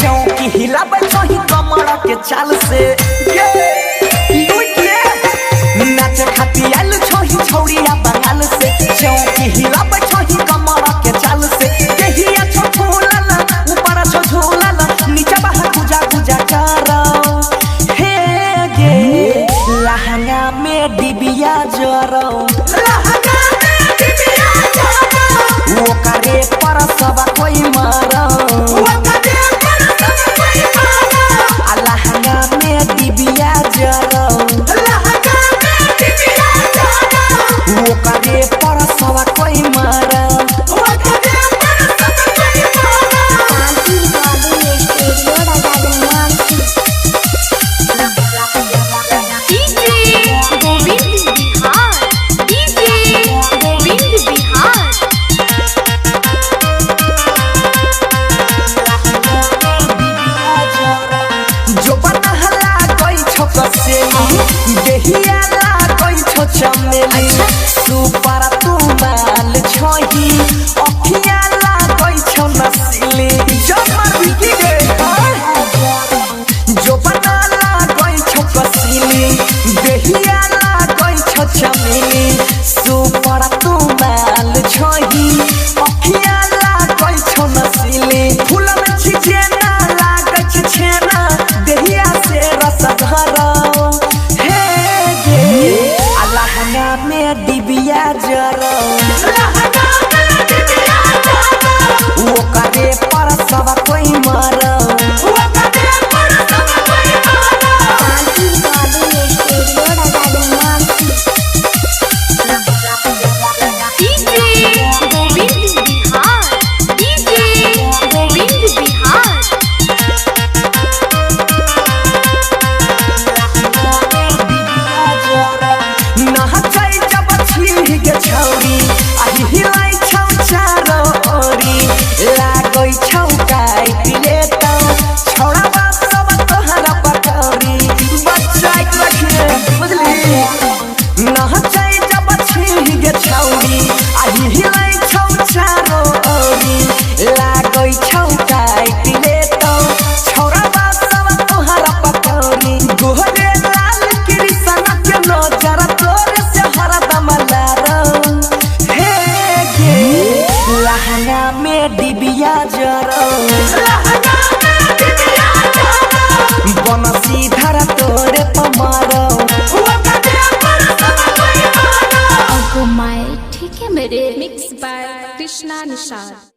चौकी हिलाबै छही कमर के चाल से नाच खाती आइल छही छौरिया बंगाल से चौकी हिलाबै छही कमर के चाल से देहिया छोछोला ऊपर छोछोला नीचे बाहर गुजा गुजा करो हे गे लहंगा में डिबिया जरो वो करे पर सब कोई मारो लहंगा में डिबिया जरो वो करे पर सब कोई मारो देहिया लागै छो चमेली सुपर तू माल छही अखिया लागै छो नसीली जमर बिकी गे जो बना लागै छो कसीली देहिया लागै छो चमेली सुपर तू माल छही अखिया लागै छो नसीली फूल में छिजे ना लागै छ छेना देहिया से रस भरा लहंगा में डिबिया जरो वो करे पर सब कोई मारो लहंगा में डिबिया जरो बनसी धरा तोरे पमारो ठीक है मेरे मिक्स बाय कृष्णा निषाद।